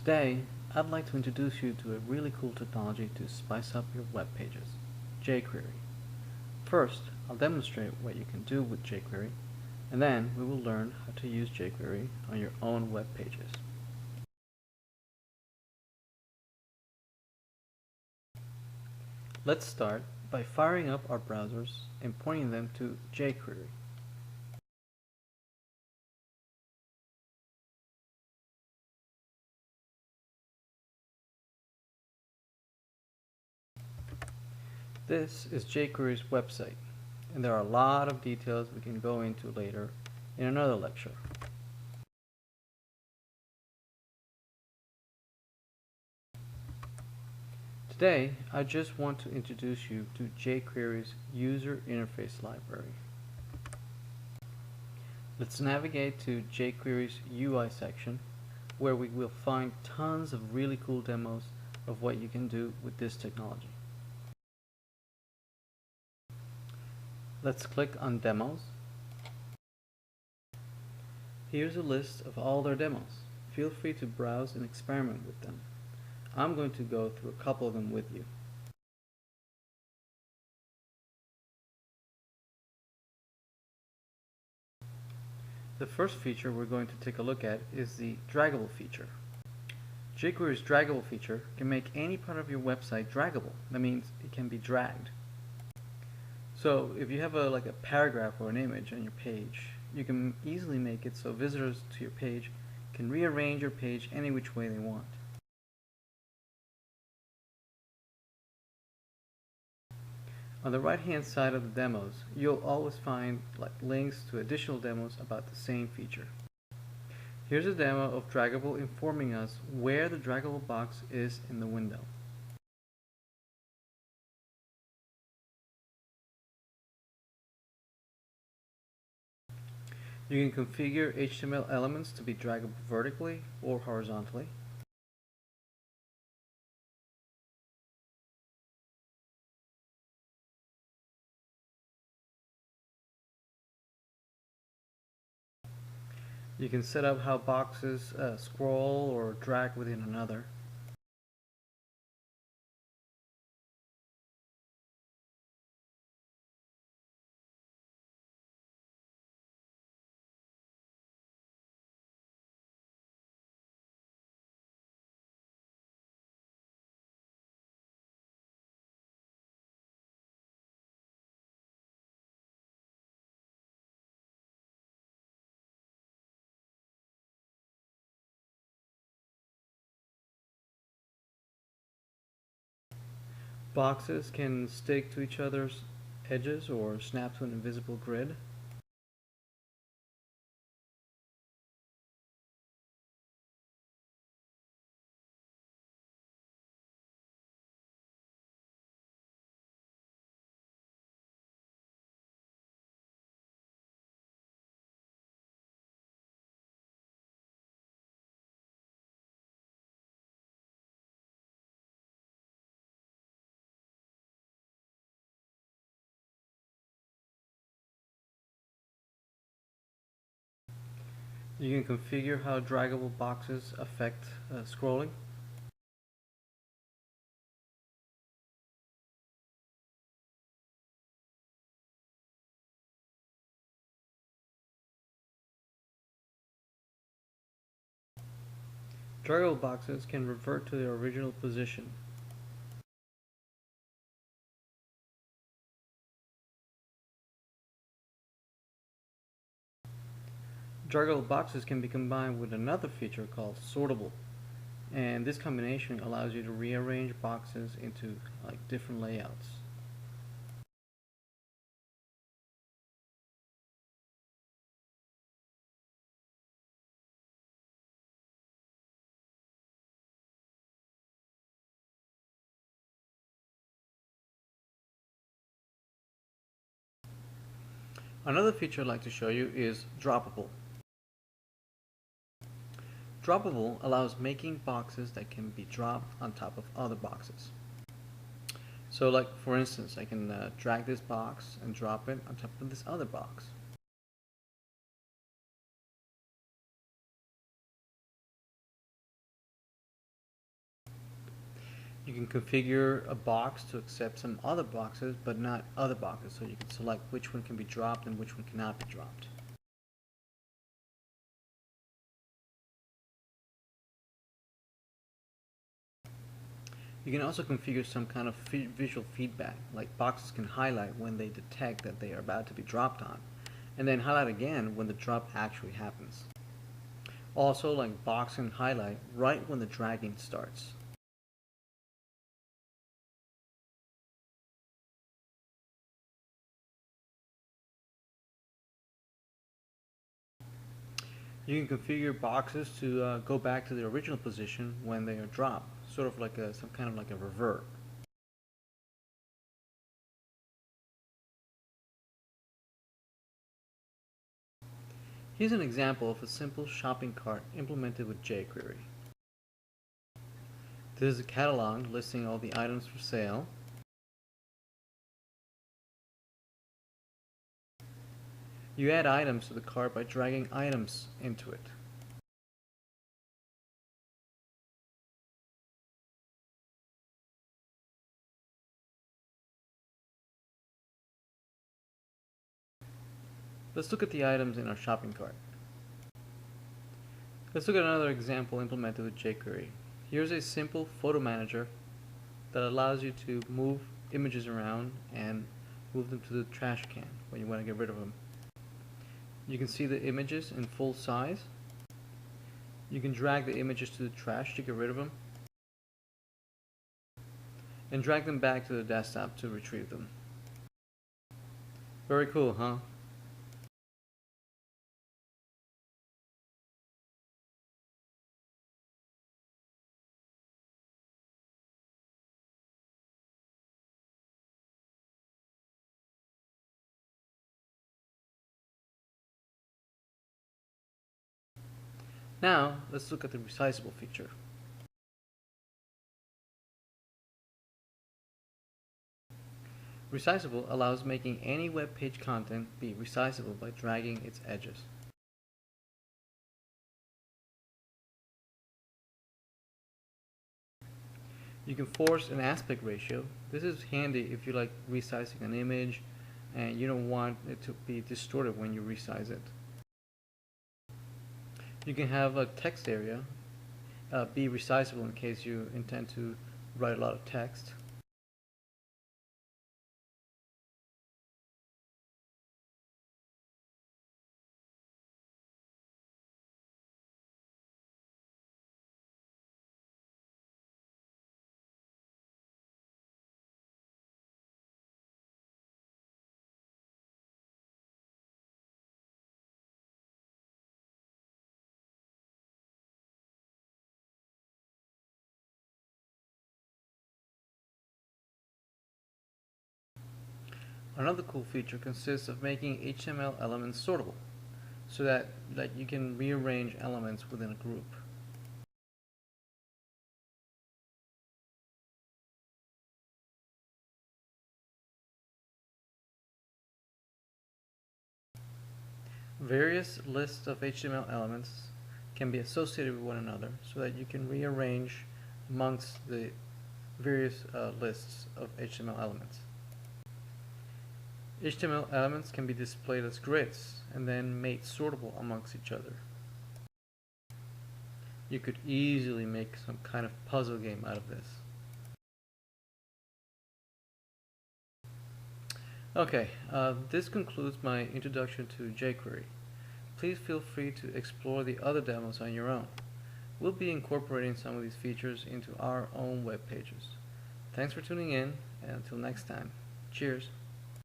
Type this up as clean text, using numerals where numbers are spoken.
Today, I'd like to introduce you to a really cool technology to spice up your web pages, jQuery. First, I'll demonstrate what you can do with jQuery, and then we will learn how to use jQuery on your own web pages. Let's start by firing up our browsers and pointing them to jQuery. This is jQuery's website, and there are a lot of details we can go into later in another lecture. Today, I just want to introduce you to jQuery's user interface library. Let's navigate to jQuery's UI section, where we will find tons of really cool demos of what you can do with this technology. Let's click on Demos. Here's a list of all their demos. Feel free to browse and experiment with them. I'm going to go through a couple of them with you. The first feature we're going to take a look at is the Draggable feature. jQuery's Draggable feature can make any part of your website draggable. That means it can be dragged. So if you have like a paragraph or an image on your page, you can easily make it so visitors to your page can rearrange your page any which way they want. On the right hand side of the demos, you'll always find links to additional demos about the same feature. Here's a demo of Draggable informing us where the draggable box is in the window. You can configure HTML elements to be draggable vertically or horizontally. You can set up how boxes scroll or drag within another. Boxes can stick to each other's edges or snap to an invisible grid. You can configure how draggable boxes affect scrolling. Draggable boxes can revert to their original position. Draggable boxes can be combined with another feature called Sortable, and this combination allows you to rearrange boxes into different layouts. Another feature I'd like to show you is Droppable. Droppable allows making boxes that can be dropped on top of other boxes. So for instance, I can drag this box and drop it on top of this other box. You can configure a box to accept some other boxes, but not other boxes, so you can select which one can be dropped and which one cannot be dropped. You can also configure some kind of visual feedback, like boxes can highlight when they detect that they are about to be dropped on, and then highlight again when the drop actually happens. Also, like box can highlight right when the dragging starts. You can configure boxes to go back to the original position when they are dropped, sort of like some kind of like a revert. Here's an example of a simple shopping cart implemented with jQuery. This is a catalog listing all the items for sale. You add items to the cart by dragging items into it. Let's look at the items in our shopping cart. Let's look at another example implemented with jQuery. Here's a simple photo manager that allows you to move images around and move them to the trash can when you want to get rid of them. You can see the images in full size. You can drag the images to the trash to get rid of them, and drag them back to the desktop to retrieve them. Very cool, huh? Now, let's look at the Resizable feature. Resizable allows making any web page content be resizable by dragging its edges. You can force an aspect ratio. This is handy if you like resizing an image and you don't want it to be distorted when you resize it. You can have a text area be resizable in case you intend to write a lot of text. Another cool feature consists of making HTML elements sortable, so that you can rearrange elements within a group. Various lists of HTML elements can be associated with one another so that you can rearrange amongst the various lists of HTML elements. HTML elements can be displayed as grids and then made sortable amongst each other. You could easily make some kind of puzzle game out of this. Okay, this concludes my introduction to jQuery. Please feel free to explore the other demos on your own. We'll be incorporating some of these features into our own web pages. Thanks for tuning in, and until next time, cheers.